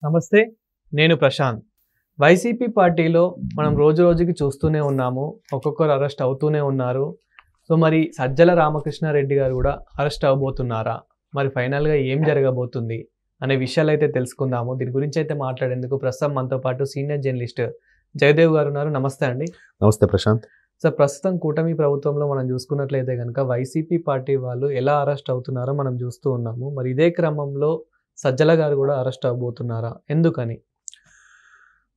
నమస్తే, నేను ప్రశాంత్. వైసీపీ పార్టీలో మనం రోజు రోజుకి చూస్తూనే ఉన్నాము. ఒక్కొక్కరు అరెస్ట్ అవుతూనే ఉన్నారు. సో మరి సజ్జల రామకృష్ణారెడ్డి గారు కూడా అరెస్ట్ అవ్వబోతున్నారా? మరి ఫైనల్గా ఏం జరగబోతుంది అనే విషయాలు అయితే తెలుసుకుందాము. దీని గురించి అయితే మాట్లాడేందుకు ప్రస్తుతం మనతో పాటు సీనియర్ జర్నలిస్ట్ జయదేవ్ గారు ఉన్నారు. నమస్తే అండి. నమస్తే ప్రశాంత్. సార్, ప్రస్తుతం కూటమి ప్రభుత్వంలో మనం చూసుకున్నట్లయితే కనుక వైసీపీ పార్టీ వాళ్ళు ఎలా అరెస్ట్ అవుతున్నారో మనం చూస్తూ ఉన్నాము. మరి ఇదే క్రమంలో సజ్జల గారు కూడా అరెస్ట్ అవబోతున్నారా? ఎందుకని?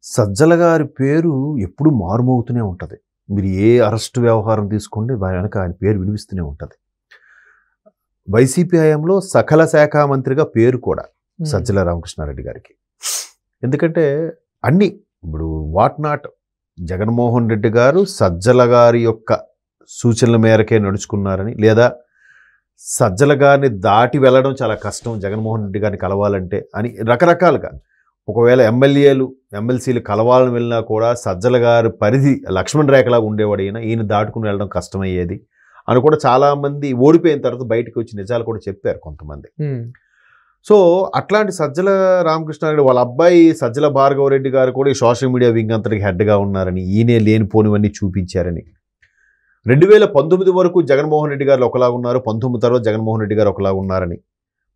సజ్జల గారి పేరు ఎప్పుడు మారుమోగుతూనే ఉంటుంది. మీరు ఏ అరెస్ట్ వ్యవహారం తీసుకోండి, వెనక ఆయన పేరు వినిపిస్తూనే ఉంటుంది. వైసీపీ హయాంలో సకల శాఖ మంత్రిగా పేరు కూడా సజ్జల రామకృష్ణారెడ్డి గారికి. ఎందుకంటే అన్ని ఇప్పుడు వాట్ నాట్ జగన్మోహన్ రెడ్డి గారు సజ్జల గారి యొక్క సూచనల మేరకే నడుచుకున్నారని, లేదా సజ్జల గారిని దాటి వెళ్ళడం చాలా కష్టం జగన్మోహన్ రెడ్డి గారిని కలవాలంటే అని రకరకాలుగా, ఒకవేళ ఎమ్మెల్సీలు కలవాలని వెళ్ళినా కూడా సజ్జల గారి పరిధి లక్ష్మణ్ రేఖలాగా ఉండేవాడు. ఈయన దాటుకుని వెళ్ళడం కష్టమయ్యేది అని కూడా చాలామంది ఓడిపోయిన తర్వాత బయటకు వచ్చి నిజాలు కూడా చెప్పారు కొంతమంది. సో అట్లాంటి సజ్జల రామకృష్ణారెడ్డి వాళ్ళ అబ్బాయి సజ్జల భార్గవరెడ్డి గారు కూడా ఈ సోషల్ మీడియా వింగ్ అంతటికి హెడ్గా ఉన్నారని, ఈయనే లేనిపోనివన్నీ చూపించారని. 2019 వరకు జగన్మోహన్ రెడ్డి గారు ఒకలాగా ఉన్నారు, 19 తర్వాత జగన్మోహన్ రెడ్డి గారు ఒకలాగా ఉన్నారని.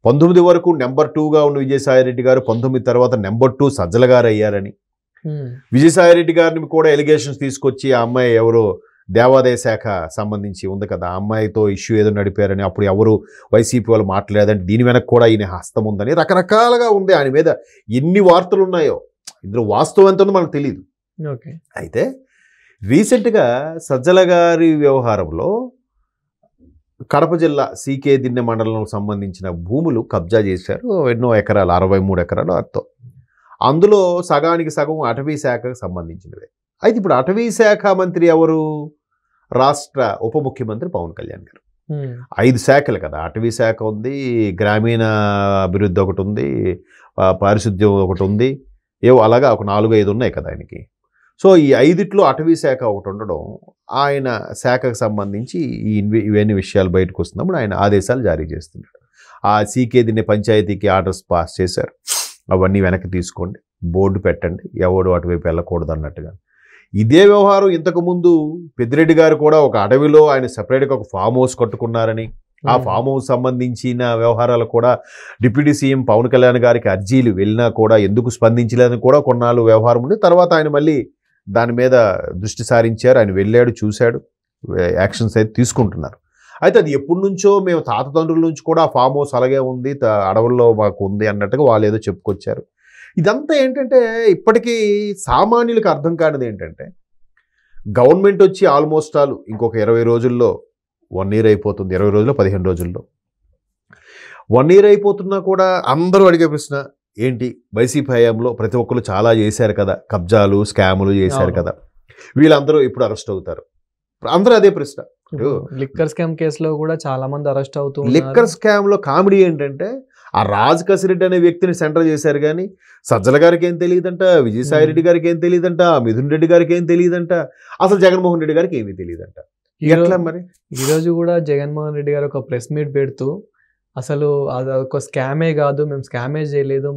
19 వరకు నెంబర్ 2గా ఉన్న విజయసాయిరెడ్డి గారు 19 తర్వాత నెంబర్ 2 సజ్జల గారు అయ్యారని. విజయసాయిరెడ్డి గారిని కూడా ఎలిగేషన్స్ తీసుకొచ్చి ఆ అమ్మాయి ఎవరో దేవాదాయ శాఖ సంబంధించి ఉంది కదా, ఆ అమ్మాయితో ఇష్యూ ఏదో నడిపారని, అప్పుడు ఎవరు వైసీపీ వాళ్ళు మాట్లాడేదని, దీని వెనక కూడా ఈయన హస్తం ఉందని రకరకాలుగా ఉంది. ఆయన మీద ఎన్ని వార్తలు ఉన్నాయో ఇందులో వాస్తవం ఎంత ఉందో మనకు తెలియదు. అయితే రీసెంట్గా సజ్జల గారి వ్యవహారంలో కడప జిల్లా సీకే దిన్నె మండలం సంబంధించిన భూములు కబ్జా చేశారు. ఎన్నో ఎకరాలు, 63 ఎకరాలు అర్థం. అందులో సగానికి సగం అటవీ శాఖకు సంబంధించినవే. అయితే ఇప్పుడు అటవీ శాఖ మంత్రి ఎవరు? రాష్ట్ర ఉప ముఖ్యమంత్రి పవన్ కళ్యాణ్ గారు. 5 శాఖలు కదా, అటవీ శాఖ ఉంది, గ్రామీణ అభివృద్ధి ఒకటి ఉంది, పారిశుద్ధ్యం ఒకటి ఉంది, ఏవో అలాగా ఒక 4-5 ఉన్నాయి కదా ఆయనకి. సో ఈ 5ట్లో అటవీ శాఖ ఒకటి ఉండడం, ఆయన శాఖకు సంబంధించి ఇవన్నీ విషయాలు బయటకు వస్తున్నప్పుడు ఆయన ఆదేశాలు జారీ చేస్తున్నాడు. ఆ సీకే దిన్నె పంచాయతీకి ఆర్డర్స్ పాస్ చేశారు. అవన్నీ వెనక్కి తీసుకోండి, బోర్డు పెట్టండి, ఎవడు అటువైపు వెళ్ళకూడదు అన్నట్టుగా. ఇదే వ్యవహారం ఇంతకుముందు పెద్దిరెడ్డి గారు కూడా ఒక అడవిలో ఆయన సపరేట్గా ఒక ఫామ్ హౌస్ కట్టుకున్నారని, ఆ ఫామ్ హౌస్ సంబంధించిన వ్యవహారాలు కూడా డిప్యూటీ సీఎం పవన్ కళ్యాణ్ గారికి అర్జీలు వెళ్ళినా కూడా ఎందుకు స్పందించలేదని కూడా కొన్నాళ్ళు వ్యవహారం ఉంది. తర్వాత ఆయన మళ్ళీ దాని మీద దృష్టి సారించారు. ఆయన వెళ్ళాడు, చూశాడు, యాక్షన్స్ అయితే తీసుకుంటున్నారు. అయితే అది ఎప్పటి నుంచో మేము తాతతండ్రుల నుంచి కూడా ఆ ఫామ్ హౌస్ అలాగే ఉంది, అడవుల్లో మాకు ఉంది అన్నట్టుగా వాళ్ళు ఏదో చెప్పుకొచ్చారు. ఇదంతా ఏంటంటే ఇప్పటికీ సామాన్యులకు అర్థం కానిది ఏంటంటే, గవర్నమెంట్ వచ్చి ఆల్మోస్ట్ ఆల్ ఇంకొక 20 రోజుల్లో 1 year అయిపోతుంది. 20 రోజుల్లో 15 రోజుల్లో 1 year అయిపోతున్నా కూడా అందరూ అడిగే ప్రశ్న ఏంటి, వైసీపీ హయాంలో ప్రతి ఒక్కరు చాలా చేశారు కదా, కబ్జాలు స్కాములు చేశారు కదా, వీళ్ళందరూ ఇప్పుడు అరెస్ట్ అవుతారు. అందరూ అదే ప్రశ్న. లిక్కర్ స్కామ్ కేసులో కూడా చాలా మంది అరెస్ట్ అవుతున్నారు. లిక్కర్ స్కామ్లో కామెడీ ఏంటంటే, ఆ రాజ్ కసిరెడ్డి అనే వ్యక్తిని సెంటర్ చేశారు కానీ సజ్జల గారికి ఏం తెలియదంట, విజయసాయిరెడ్డి గారికి ఏం తెలియదంట, మిథున్ రెడ్డి గారికి ఏం తెలియదంట, అసలు జగన్మోహన్ రెడ్డి గారికి ఏమీ తెలియదంట. ఎట్లా మరి? ఈరోజు కూడా జగన్మోహన్ రెడ్డి గారు ఒక ప్రెస్ మీట్ పెడుతూ అసలు అది ఒక స్కామే కాదు, మేము స్కామే చేయలేదు,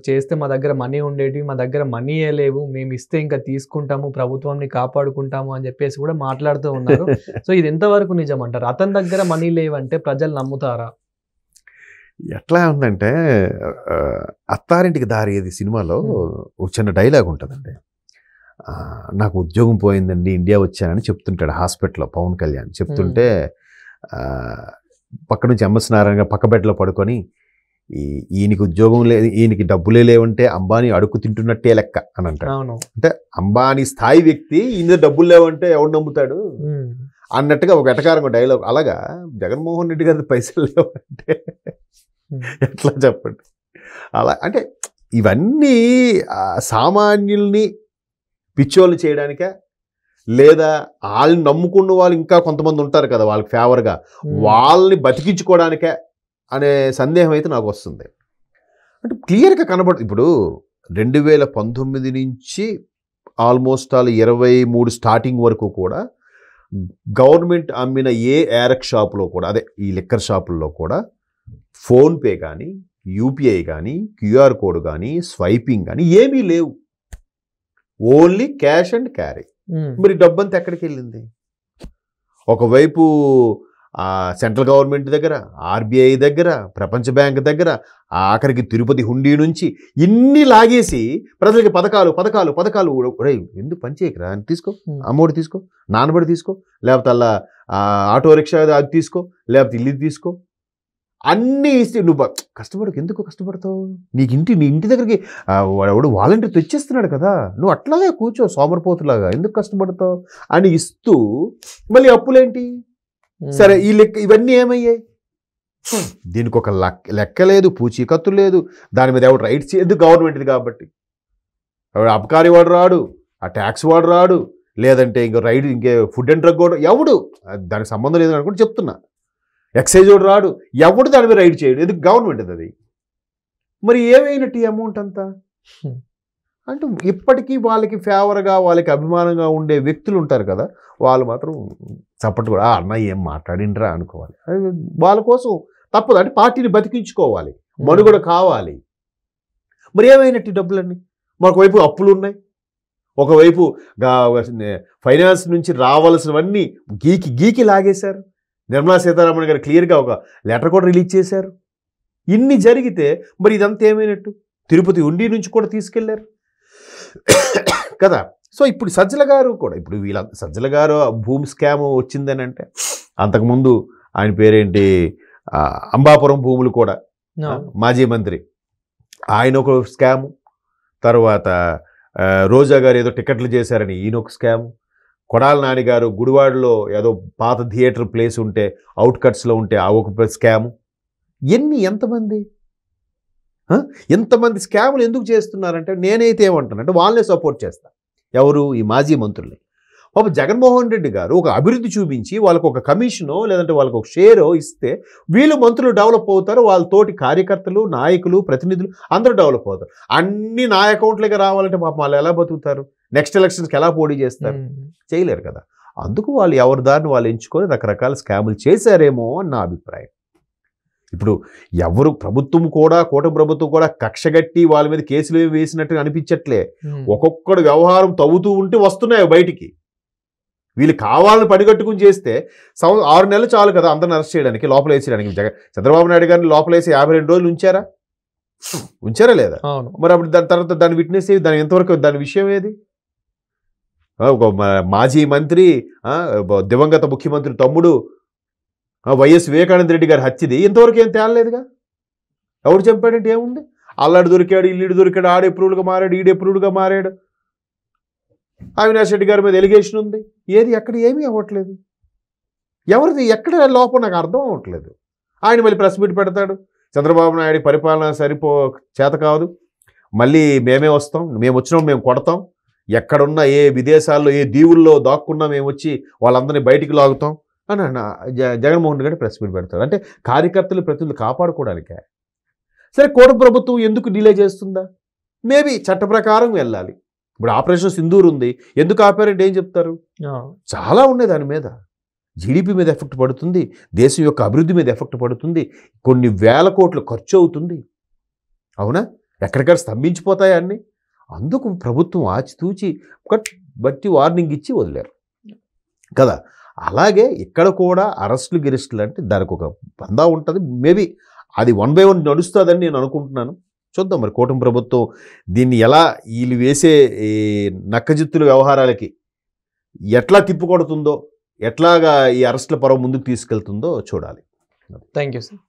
చేస్తే మా దగ్గర మనీ ఉండేవి, మా దగ్గర మనీయే లేవు, మేము ఇస్తే ఇంకా తీసుకుంటాము, ప్రభుత్వాన్ని కాపాడుకుంటాము అని చెప్పేసి కూడా మాట్లాడుతూ ఉన్నారు. సో ఇది ఎంతవరకు నిజం అంటారు? అతని దగ్గర మనీ లేవంటే ప్రజలు నమ్ముతారా? ఎట్లా ఉందంటే, అత్తారింటికి దారి ఏది సినిమాలో ఒక చిన్న డైలాగ్ ఉంటుందండి. నాకు ఉద్యోగం పోయిందండి, ఇండియా వచ్చానని చెప్తుంటాడు హాస్పిటల్లో పవన్ కళ్యాణ్. చెప్తుంటే పక్క నుంచి ఎంఎస్ నారాయణ పక్క బెడ్లో పడుకొని, ఈయనకి ఉద్యోగం లేదు, ఈయనకి డబ్బులే లేవంటే అంబానీ అడుగు తింటున్నట్టే లెక్క అని అంటాడు. అంటే అంబానీ స్థాయి వ్యక్తి ఈయన డబ్బులు లేవంటే ఎవడు నమ్ముతాడు అన్నట్టుగా ఒక ఎటకారంగా డైలాగ్. అలాగా జగన్మోహన్ రెడ్డి గారి పైసలు లేవంటే ఎట్లా చెప్పండి? అలా అంటే ఇవన్నీ సామాన్యుల్ని పిచ్చోళ్ళు చేయడానికే, లేదా వాళ్ళని నమ్ముకున్న వాళ్ళు ఇంకా కొంతమంది ఉంటారు కదా వాళ్ళకి ఫేవర్గా, వాళ్ళని బతికించుకోవడానికే అనే సందేహం అయితే నాకు వస్తుంది. అంటే క్లియర్గా కనబడుతుంది. ఇప్పుడు 2019 నుంచి ఆల్మోస్ట్ ఆల్ 23 స్టార్టింగ్ వరకు కూడా గవర్నమెంట్ అమ్మిన ఏ ఏరక్ షాపులో కూడా, అదే ఈ లిక్కర్ షాపుల్లో కూడా ఫోన్పే కానీ యూపీఐ కానీ క్యూఆర్ కోడ్ కానీ స్వైపింగ్ కానీ ఏమీ లేవు, ఓన్లీ క్యాష్ అండ్ క్యారీ. మరి డబ్బంతా ఎక్కడికి వెళ్ళింది? ఒకవైపు సెంట్రల్ గవర్నమెంట్ దగ్గర, ఆర్బీఐ దగ్గర, ప్రపంచ బ్యాంక్ దగ్గర, ఆఖరికి తిరుపతి హుండీ నుంచి ఇన్ని లాగేసి ప్రజలకి పథకాలు పథకాలు పథకాలు. రే ఎందుకు పనిచేయకరా అని తీసుకో, అమ్మఒడి తీసుకో, నాన్నబడి తీసుకో, లేకపోతే అలా ఆటో రిక్షా అది తీసుకో, లేకపోతే ఇల్లు తీసుకో, అన్నీ ఇస్తే నువ్వు కష్టపడకు. ఎందుకు కష్టపడతావు? నీ ఇంటి దగ్గరికి వాడు వాలంటీర్ తెచ్చేస్తున్నాడు కదా, నువ్వు అట్లాగే కూర్చో సోమరిపోతులాగా, ఎందుకు కష్టపడతావు అని ఇస్తూ మళ్ళీ అప్పులేంటి? సరే ఈ లెక్క ఇవన్నీ ఏమయ్యాయి? దీనికి ఒక లెక్క లేదు, పూచీకత్తు లేదు, దాని మీద ఎవడు రైట్స్ చేయదు, గవర్నమెంట్ది కాబట్టి. అబకారి వాడు రాడు, ఆ ట్యాక్స్ వాడు రాడు, లేదంటే ఇంకే ఫుడ్ అండ్ డ్రగ్ వాడు ఎవడు, దానికి సంబంధం లేదు అనుకుంటే చెప్తున్నా. ఎక్సైజ్ వాడు రాడు, ఎవడు దాని మీద రైడ్ చేయడు, ఎందుకు గవర్నమెంట్ అది. మరి ఏమైనట్టు ఈ అమౌంట్ అంతా అంటే ఇప్పటికీ వాళ్ళకి ఫేవర్గా వాళ్ళకి అభిమానంగా ఉండే వ్యక్తులు ఉంటారు కదా, వాళ్ళు మాత్రం సపోర్ట్ కూడా అన్న ఏం మాట్లాడిండ్రా అనుకోవాలి. వాళ్ళ కోసం తప్పదు, అంటే పార్టీని బతికించుకోవాలి, మనుగడ కావాలి. మరి ఏమైనట్టు డబ్బులన్నీ? మరొకవైపు అప్పులు ఉన్నాయి, ఒకవైపు ఫైనాన్స్ నుంచి రావాల్సినవన్నీ గీకి లాగేశారు. నిర్మలా సీతారామన్ గారు క్లియర్గా ఒక లెటర్ కూడా రిలీజ్ చేశారు. ఇన్ని జరిగితే మరి ఇదంతా ఏమైనట్టు? తిరుపతి హుండీ నుంచి కూడా తీసుకెళ్లారు కదా. సో ఇప్పుడు సజ్జల గారు కూడా, ఇప్పుడు సజ్జల గారు భూమి స్కామ్ వచ్చిందని అంటే, అంతకుముందు ఆయన పేరేంటి అంబాపురం భూములు కూడా మాజీ మంత్రి, ఆయన ఒక స్కాము, తర్వాత రోజా గారు ఏదో టికెట్లు చేశారని ఈయన ఒక స్కాము, కొడాల నాని గారు గుడివాడలో ఏదో పాత థియేటర్ ప్లేస్ ఉంటే అవుట్కట్స్లో ఉంటే ఆ ఒక స్కాము. ఎంతమంది స్కాములు ఎందుకు చేస్తున్నారంటే, నేనైతే ఏమంటానంటే వాళ్ళనే సపోర్ట్ చేస్తాను. ఎవరు? ఈ మాజీ మంత్రుల్ని. పాప జగన్మోహన్ రెడ్డి గారు ఒక అభివృద్ధి చూపించి వాళ్ళకు ఒక కమిషనో లేదంటే వాళ్ళకు ఒక షేరో ఇస్తే వీళ్ళు మంత్రులు డెవలప్ అవుతారు, వాళ్ళ తోటి కార్యకర్తలు, నాయకులు, ప్రతినిధులు అందరూ డెవలప్ అవుతారు. అన్ని నా అకౌంట్లకి రావాలంటే పాపం వాళ్ళు ఎలా బతుకుతారు? నెక్స్ట్ ఎలక్షన్స్కి ఎలా పోటీ చేస్తారు? చేయలేరు కదా. అందుకు వాళ్ళు ఎవరి దారిని వాళ్ళు ఎంచుకొని రకరకాల స్కాములు చేశారేమో అని నా అభిప్రాయం. ఇప్పుడు ఎవరు ప్రభుత్వం కూడా, కూటమి ప్రభుత్వం కూడా కక్షగట్టి వాళ్ళ మీద కేసులు వేసినట్టుగా అనిపించట్లే. ఒక్కొక్కడు వ్యవహారం తవ్వుతూ ఉంటే వస్తున్నాయి బయటికి. వీళ్ళు కావాలని పనిగట్టుకుని చేస్తే 6 నెలలు చాలు కదా అందరిని అరెస్ట్ చేయడానికి, లోపల వేసేయడానికి. చంద్రబాబు నాయుడు గారిని లోపల వేసి 52 రోజులు ఉంచారా లేదా? మరి అప్పుడు దాని తర్వాత దాని విట్నెస్ ఏది? దాని ఎంతవరకు దాని విషయం ఏది? ఒక మాజీ మంత్రి, దివంగత ముఖ్యమంత్రి తమ్ముడు వైఎస్ వివేకానంద రెడ్డి గారి హత్యది ఇంతవరకు ఏం తేలలేదుగా. ఎవడు చంపాడంటే ఏముంది? అల్లాడు దొరికాడు, ఇల్లుడు దొరికాడు, ఆడు ఎప్రూవ్డ్గా మారాడు, ఈడు ఎప్రూవ్డ్గా మారాడు. అవినాష్ రెడ్డి గారి మీద ఎలిగేషన్ ఉంది, ఏది ఎక్కడ ఏమీ అవ్వట్లేదు. ఎవరిది ఎక్కడ లోపం నాకు అర్థం అవ్వట్లేదు. ఆయన మళ్ళీ ప్రెస్ మీట్ పెడతాడు, చంద్రబాబు నాయుడు పరిపాలన చేత కాదు, మళ్ళీ మేమే వస్తాం, మేము వచ్చినాం మేము కొడతాం, ఎక్కడున్నా ఏ విదేశాల్లో ఏ దీవుల్లో దాక్కున్నా మేము వచ్చి వాళ్ళందరినీ బయటికి లాగుతాం అని జగన్మోహన్ రెడ్డి గారు ప్రెస్ మీట్ పెడతాడు. అంటే కార్యకర్తలు ప్రతినిధులు కాపాడుకోవడానికే. సరే కూటమి ప్రభుత్వం ఎందుకు డిలే చేస్తుందా? మేబీ చట్ట ప్రకారం వెళ్ళాలి. ఇప్పుడు ఆపరేషన్ సింధూర్ ఉంది, ఎందుకు ఆపారంటే ఏం చెప్తారు? చాలా ఉన్నాయి దాని మీద. జీడిపి మీద ఎఫెక్ట్ పడుతుంది, దేశం యొక్క అభివృద్ధి మీద ఎఫెక్ట్ పడుతుంది, కొన్ని వేల కోట్లు ఖర్చు అవుతుంది. అవునా? ఎక్కడికక్కడ స్తంభించిపోతాయి అన్నీ. అందుకు ప్రభుత్వం ఆచితూచి బట్టి వార్నింగ్ ఇచ్చి వదిలేరు కదా. అలాగే ఇక్కడ కూడా అరెస్టులు గిరెస్టులు అంటే దానికి ఒక బందా ఉంటుంది. మేబీ అది 1 by 1 నడుస్తుందని నేను అనుకుంటున్నాను. చూద్దాం మరి కూటమి ప్రభుత్వం దీన్ని ఎలా వీళ్ళు వేసే ఈ నక్కజిత్తుల వ్యవహారాలకి ఎట్లా తిప్పుకొడుతుందో, ఎట్లాగా ఈ అరెస్టుల పర్వం ముందుకు తీసుకెళ్తుందో చూడాలి. Thank you sir.